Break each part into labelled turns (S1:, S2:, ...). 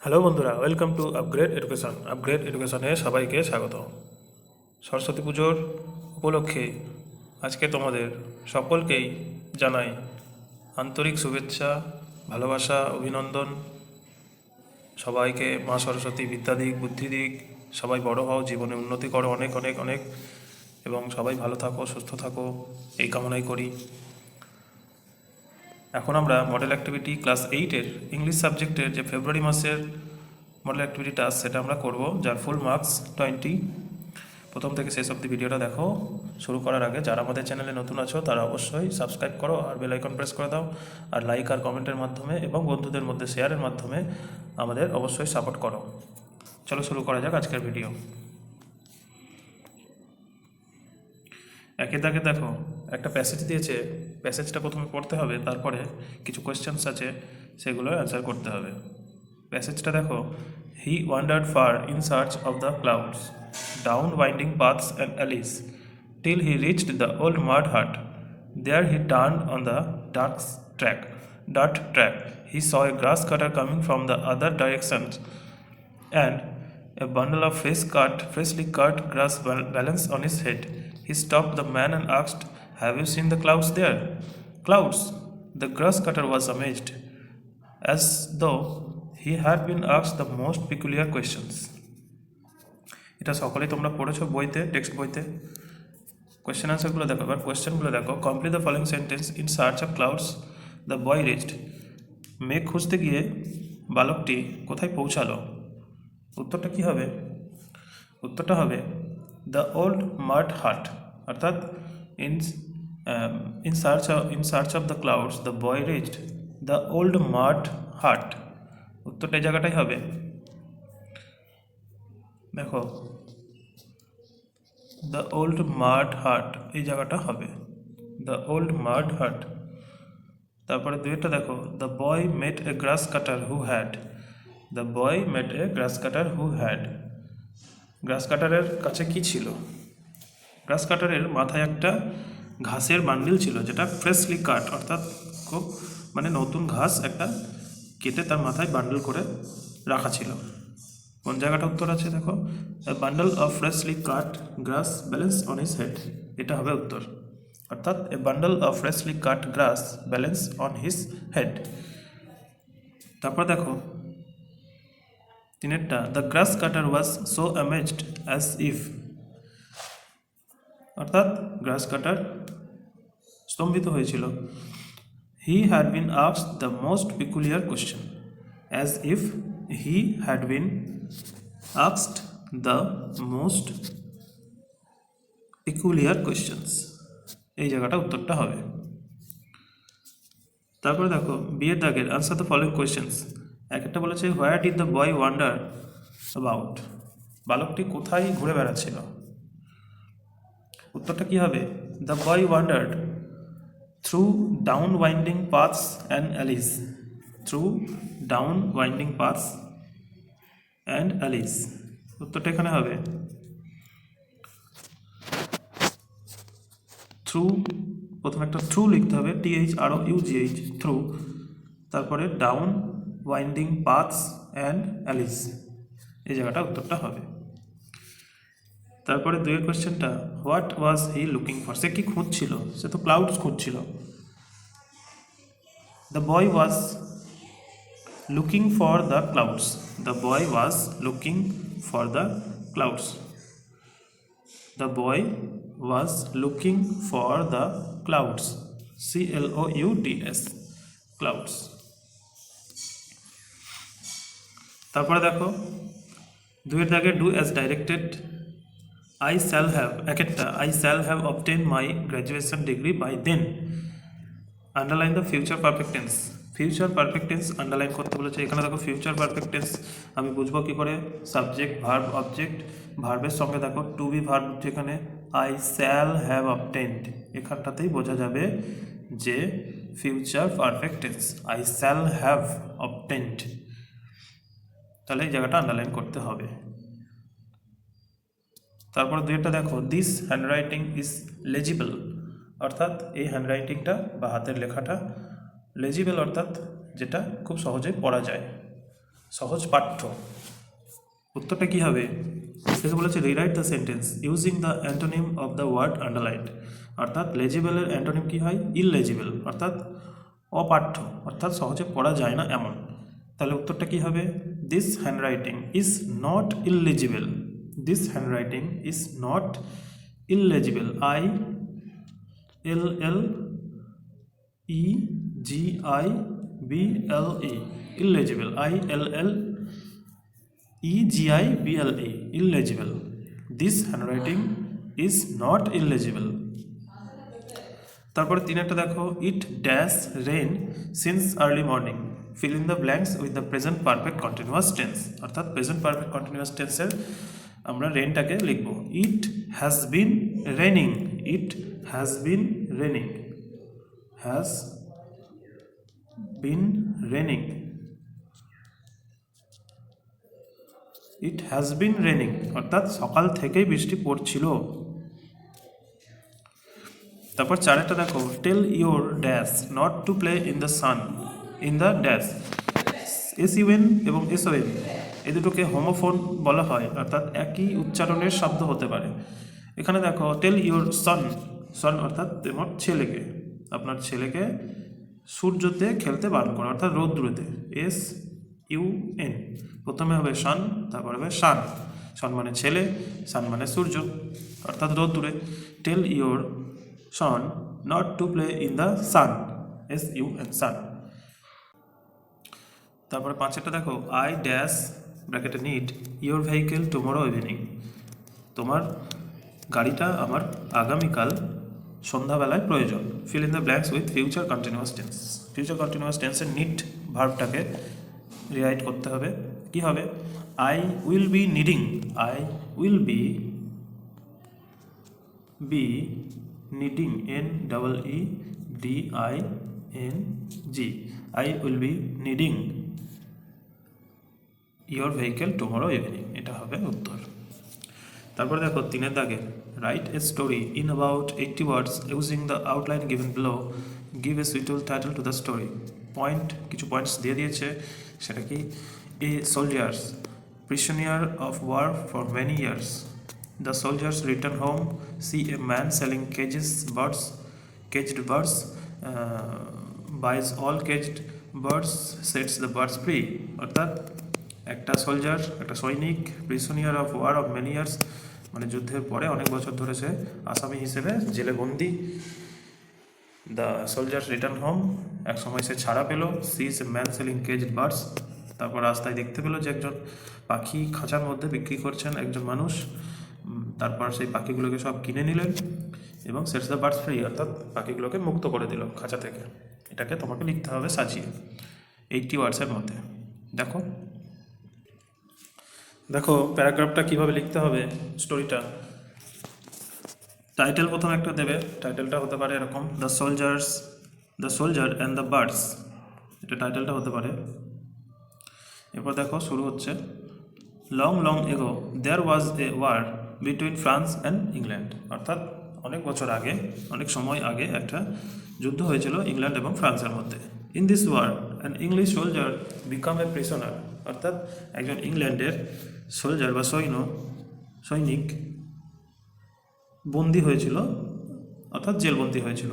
S1: Hello বন্ধুরা, welcome to upgrade এডুকেশনে সবাইকে স্বাগত। সরস্বতী পুজোর উপলক্ষে আজকে তোমাদের সকলকেই জানাই আন্তরিক শুভেচ্ছা, ভালোবাসা, অভিনন্দন। সবাইকে মা সরস্বতী বিদ্যা দিক, বুদ্ধি দিক, সবাই বড় হও, জীবনে উন্নতি করো অনেক অনেক অনেক, এবং সবাই ভালো থাকো, সুস্থ থাকো, এই কামনাই করি। এখন আমরা মডেল অ্যাক্টিভিটি ক্লাস 8-এর ইংলিশ সাবজেক্টের যে ফেব্রুয়ারি মাসের মডেল অ্যাক্টিভিটি টাস্ক সেটা আমরা করব, যার ফুল মার্কস 20। প্রথম থেকে শেষ অবধি ভিডিওটা দেখো। শুরু করার আগে যারা আমাদের চ্যানেলে নতুন আছো তারা অবশ্যই সাবস্ক্রাইব করো আর বেল আইকন প্রেস করে দাও, আর লাইক আর কমেন্টের মাধ্যমে এবং বন্ধুদের মধ্যে শেয়ারের মাধ্যমে আমাদের অবশ্যই সাপোর্ট করো। চলো শুরু করা যাক আজকের ভিডিও। একে দাগে দেখো, একটা প্যাসেজ দিয়েছে, প্যাসেজটা প্রথমে পড়তে হবে, তারপরে কিছু কোয়েশ্চেন্স আছে, সেগুলো অ্যান্সার করতে হবে। প্যাসেজটা দেখো, he wandered far in search of the clouds, down winding paths and alleys, till he reached the old mud hut. There he turned on the dirt track. He saw a grass cutter coming from the other direction, and a bundle of freshly cut grass balanced on his head. He stopped the man and asked, "Have you seen the clouds there?" "Clouds?" The grass cutter was amazed, as though he had been asked the most peculiar questions. এটা সকলেই তোমরা পড়েছো বইতে, text বইতে। Question আনসারগুলো দেখো, এবার কোয়েশ্চেনগুলো দেখো। Complete the following sentence. In search of clouds the boy reached. মেঘ খুঁজতে গিয়ে বালকটি কোথায় পৌঁছালো? উত্তরটা কী হবে? উত্তরটা হবে দ্য ওল্ড মাড হাট, অর্থাৎ in search of the clouds the boy reached the old mud hut. উত্তরটা এই জায়গাটাই হবে। দেখো, দ্য ওল্ড মাড হাট এই জায়গাটা হবে, দ্য ওল্ড মাড হাট। তারপরে দুইটা দেখো, the boy met a grass cutter who had. The boy met a grass cutter who had. Grass কাটারের কাছে কি ছিল? গ্রাস কাটারের মাথায় একটা ঘাসের বান্ডিল ছিল, যেটা ফ্রেশলি কাট, অর্থাৎ খুব নতুন ঘাস একটা কেটে তার মাথায় বান্ডেল করে রাখা ছিল। কোন জায়গাটা উত্তর আছে দেখো, a bundle of freshly cut grass balance on his head, এটা হবে উত্তর। অর্থাৎ a bundle of freshly cut grass balance on his head. তারপর দেখো তিনেরটা, the grass cutter was so amazed as if, অর্থাৎ গ্রাস কাটার স্তম্ভিত হয়েছিল। He had been asked the most peculiar question, as if he had been asked the most peculiar questions, এই জায়গাটা উত্তরটা হবে। তারপরে দেখো বিয়ের দাগের, আনসার দ্য ফলোইং কোয়েশ্চেন্স। একটা বলেছে where did the boy wander about, বালকটি কোথায় ঘুরে বেড়াচ্ছিল? উত্তরটা কি হবে? The boy wandered through down winding paths and alleys, through down winding paths and alleys. উত্তরটা এখানে হবে থ্রু, প্রথমে একটা থ্রু লিখতে হবে, THROUGH, থ্রু, তারপরে down winding paths and alleys, এই জায়গাটা উত্তরটা হবে। তারপরে দুইয়ের কোয়েশ্চেনটা, what was he looking for, সে কি খুঁজছিল? সে তো ক্লাউডস খুঁজছিল। The boy was looking for the clouds, the boy was looking for the clouds, the boy was looking for the clouds, CLOUDS, clouds। তারপরে দেখো দুইয়ের দাগে, do as directed, I shall have, একটা I shall have obtained my graduation degree by then, underline the future perfect tense. Future perfect tense underline করতে বলেছে। এখানে দেখো future perfect tense আমি বুঝবো কী করে? সাবজেক্ট, ভার্ব, অবজেক্ট, ভার্বের সঙ্গে দেখো টু বি ভার্ব, যেখানে আই শ্যাল হ্যাভ অবটেন্ড, এখানটাতেই বোঝা যাবে যে future perfect tense, I shall have obtained, তাহলে এই জায়গাটা আন্ডারলাইন করতে হবে। তারপর দুইটা দেখো, দিস হ্যান্ডরাইটিং ইজ লেজিবল, অর্থাৎ এই হ্যান্ডরাইটিংটা বা হাতের লেখাটা লেজিবল, অর্থাৎ যেটা খুব সহজেই পড়া যায়। সহজ পাঠ্য। উত্তরটা কি হবে? এটাকে বলেছে rewrite the sentence using the antonym of the word underlined. অর্থাৎ লেজিবলের অ্যান্টোনিম কি হয়? ইললেজিবল, অর্থাৎ অপাঠ্য, অর্থাৎ সহজে পড়া যায় না এমন। তাহলে উত্তরটা কি হবে? This handwriting is not illegible. This handwriting is not illegible. ILLEGIBLE, illegible. ILLEGIBLE, illegible. This handwriting is not illegible. তারপরে তিনেরটা দেখো, it dash rain since early morning, fill in the blanks with the present perfect continuous tense. অর্থাৎ present perfect continuous টেন্সের আমরা রেইনটাকে লিখব it has been raining. It has been raining, has been raining, it has been raining, অর্থাৎ সকাল থেকেই বৃষ্টি পড়ছিল। তারপর চারেরটা দেখো, tell your dash not to play in the sun, in the dash. SUN এবং SON এই দুটোকে হোমোফোন বলা হয়, অর্থাৎ একই উচ্চারণের শব্দ হতে পারে। এখানে দেখো, টেল ইউর সন, সন অর্থাৎ তোমার ছেলেকে, আপনার ছেলেকে সূর্যতে খেলতে বারণ করো, অর্থাৎ রৌদ্রতে। SUN, প্রথমে হবে সন, তারপর হবে সান। সন মানে ছেলে, সান মানে সূর্য, অর্থাৎ রৌদ্রে। Tell your son not to play in the sun, SUN, sun. তারপরে পাঁচেরটা দেখো, আই ড্যাশ ব্র্যাকেটে need your vehicle tomorrow evening. তোমার গাড়িটা আমার আগামীকাল সন্ধ্যাবেলায় প্রয়োজন। Fill in the blanks with future continuous tense. Future continuous টেন্সের নিড ভার্বটাকে রিরাইট করতে হবে। কি হবে? I will be needing, I will be needing, NEEDING, I will be needing your vehicle tomorrow evening, এটা হবে উত্তর। তারপর দেখো তিনের দাগে, write a story in about 80 words using the outline given below, give a suitable title to the story. কিছু points দিয়ে দিয়েছে, সেটা কি? A soldiers prisoner of war for many years, the soldiers return home, see a man selling caged birds, buys all caged birds, sets the birds free। অর্থাৎ একটা soldier, একটা সৈনিক, prisoner of war of many years মানে যুদ্ধের পরে অনেক বছর ধরে সে আসামি হিসেবে জেলে বন্দি। দ্য সোলজার্স রিটার্ন হোম, এক সময় সে ছাড়া পেল। Sees a man selling caged birds, তারপর রাস্তায় দেখতে পেলো যে একজন পাখি খাঁচার মধ্যে বিক্রি করছেন একজন মানুষ। তারপর সেই পাখিগুলোকে সব কিনে নিলেন এবং সেটস দ্য বার্ডস ফ্রি, অর্থাৎ পাখিগুলোকে মুক্ত করে দিল খাঁচা থেকে। এটাকে তোমাকে লিখতে হবে সাজিয়ে 80 ওয়ার্ডসের মধ্যে। দেখো প্যারাগ্রাফটা কিভাবে লিখতে হবে স্টোরিটা। টাইটেল প্রথম একটা দেবে, টাইটেলটা হতে পারে এরকম, the soldier and the birds, এটা টাইটেলটা হতে পারে। এরপর দেখো শুরু হচ্ছে, long ago there was a war between France and England. অর্থাৎ অনেক বছর আগে, অনেক সময় আগে একটা যুদ্ধ হয়েছিল ইংল্যান্ড এবং ফ্রান্সের মধ্যে। In this war an English soldier became a prisoner, অর্থাৎ একজন ইংল্যান্ডের সোলজার বা সৈনিক বন্দি হয়েছিল, অর্থাৎ জেলবন্দি হয়েছিল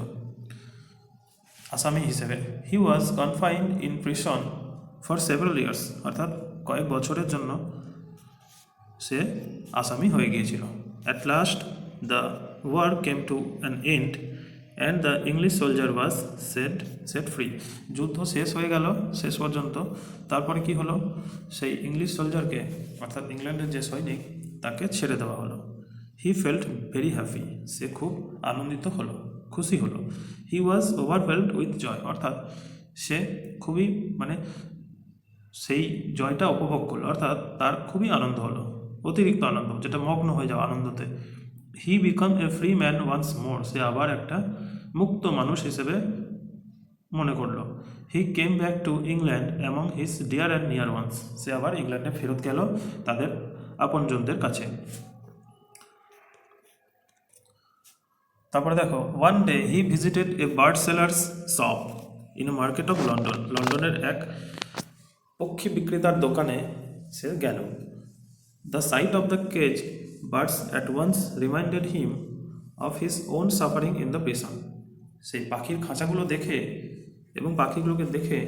S1: আসামি হিসেবে। He was confined in prison for several years, অর্থাৎ কয়েক বছরের জন্য সে আসামি হয়ে গিয়েছিল। At last the war came to an end and the English soldier was set free. যুদ্ধ শেষ হয়ে গেল শেষ পর্যন্ত। তারপরে কি হলো? সেই ইংলিশ সোলজারকে, অর্থাৎ ইংল্যান্ডের যে সৈনিক, তাকে ছেড়ে দেওয়া হলো। হি ফেল্ট ভেরি হ্যাপি, সে খুব আনন্দিত হলো, খুশি হলো। হি ওয়াজ ওভারওয়েলড উইথ জয়, অর্থাৎ সে খুবই সেই জয়টা উপভোগ করলো, অর্থাৎ তার খুবই আনন্দ হলো, অতিরিক্ত আনন্দ, যেটা মগ্ন হয়ে যাওয়া আনন্দতে। He became a free man once more, সে আবার একটা মুক্ত মানুষ হিসেবে মনে করলো। He came back to England among his dear and near ones, সে আবার ইংল্যান্ডে ফেরত গেল তাদের আপনজনদের কাছে। তারপরে দেখো, one day he visited a bird sellers shop in a market of London. লন্ডনের এক পক্ষী বিক্রেতার দোকানে সে গেল। The sight of the cage birds at once reminded him of his own suffering in the প্রিসন। সেই পাখির খাঁচাগুলো দেখে এবং পাখিগুলোকে দেখে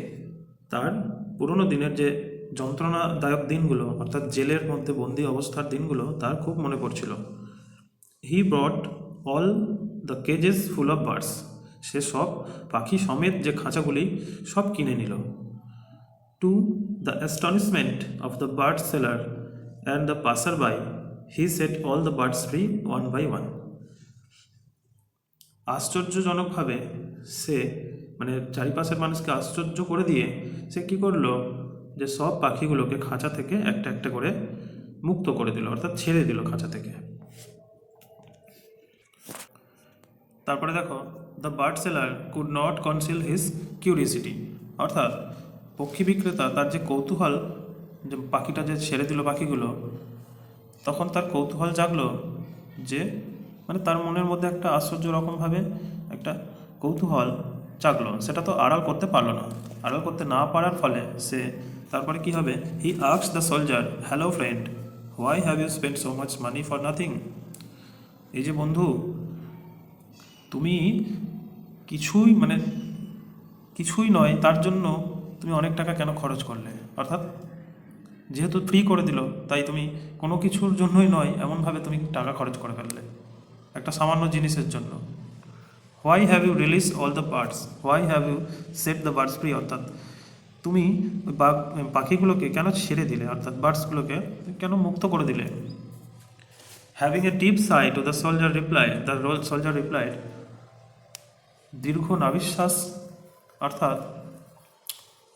S1: তার পুরনো দিনের যে যন্ত্রণাদায়ক দিনগুলো, অর্থাৎ জেলের মধ্যে বন্দি অবস্থার দিনগুলো তার খুব মনে পড়ছিল। He brought all the cages full of birds. সে সব পাখি সমেত যে খাঁচাগুলি সব কিনে নিল। To the astonishment of the bird seller and the passer by he set all the birds free one by one. আশ্চর্যজনকভাবে সে মানে চারিপাশের মানুষকে আশ্চর্য করে দিয়ে সে কী করলো, যে সব পাখিগুলোকে খাঁচা থেকে একটা একটা করে মুক্ত করে দিল, অর্থাৎ ছেড়ে দিল খাঁচা থেকে। তারপরে দেখো, the bird seller could not conceal his curiosity, অর্থাৎ পক্ষী বিক্রেতা তার যে কৌতূহল, যে পাখিটা যে ছেড়ে দিল পাখিগুলো, তখন তার কৌতূহল জাগলো, যে মানে তার মনের মধ্যে একটা আশ্চর্য রকমভাবে একটা কৌতূহল জাগলো, সেটা তো আড়াল করতে পারলো না। আড়াল করতে না পারার ফলে সে তারপরে কি হবে, he asked the soldier, hello friend, why have you spend so much money for nothing. এই যে বন্ধু, তুমি কিছুই নয় তার জন্য তুমি অনেক টাকা কেন খরচ করলে, অর্থাৎ যেহেতু ফ্রি করে দিল তাই তুমি কোনো কিছুর জন্যই নয় এমনভাবে তুমি টাকা খরচ করে ফেললে একটা সামান্য জিনিসের জন্য। Why have you release all the birds, why have you set the birds free, অর্থাৎ তুমি ওই পাখিগুলোকে কেন ছেড়ে দিলে, অর্থাৎ বার্ডসগুলোকে কেন মুক্ত করে দিলে। Having a deep Sai to the soldier replied, দীর্ঘ নাভিশ্বাস অর্থাৎ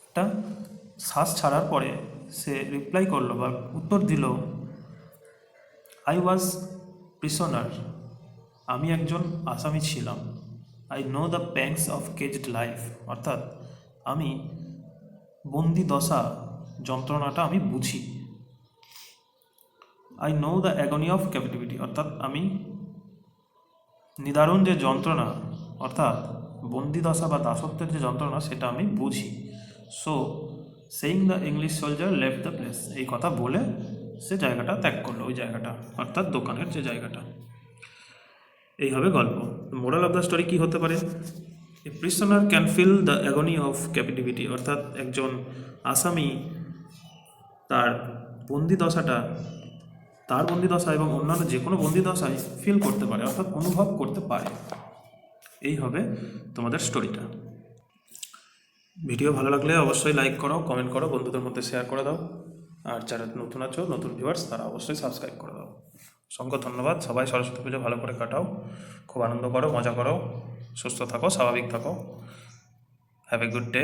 S1: একটা শ্বাস ছাড়ার পরে সে রিপ্লাই করলো বা উত্তর দিল, আই ওয়াজ প্রিসনার, আমি একজন আসামি ছিলাম। I know the pangs of caged life, অর্থাৎ আমি বন্দি দশা যন্ত্রণাটা আমি বুঝি। I know the agony of captivity, অর্থাৎ আমি নিদারুণ যে যন্ত্রণা, অর্থাৎ বন্দি দশা বা দাসত্বের যে যন্ত্রণা সেটা আমি বুঝি। So saying the English soldier left the place, এই কথা বলে সে জায়গাটা ত্যাগ করলো, ওই জায়গাটা অর্থাৎ দোকানের যে জায়গাটা। এই হবে গল্প। মোরাল অফ দ্য স্টোরি কী হতে পারে, a prisoner can feel the agony of captivity, অর্থাৎ একজন আসামি তার বন্দিদশাটা, তার বন্দিদশা এবং অন্যান্য যে কোনো বন্দিদশায় ফিল করতে পারে, অর্থাৎ অনুভব করতে পারে। এই হবে তোমাদের স্টোরিটা। ভিডিও ভালো লাগলে অবশ্যই লাইক করো, কমেন্ট করো, বন্ধুদের মধ্যে শেয়ার করে দাও। আর যারা নতুন আছো, নতুন ভিউয়ার্স, তারা অবশ্যই সাবস্ক্রাইব করে দাও। অসংখ্য ধন্যবাদ। সবাই সরস্বতী পুজো ভালো করে কাটাও, খুব আনন্দ করো, মজা করো, সুস্থ থাকো, স্বাভাবিক থাকো। Have a good day.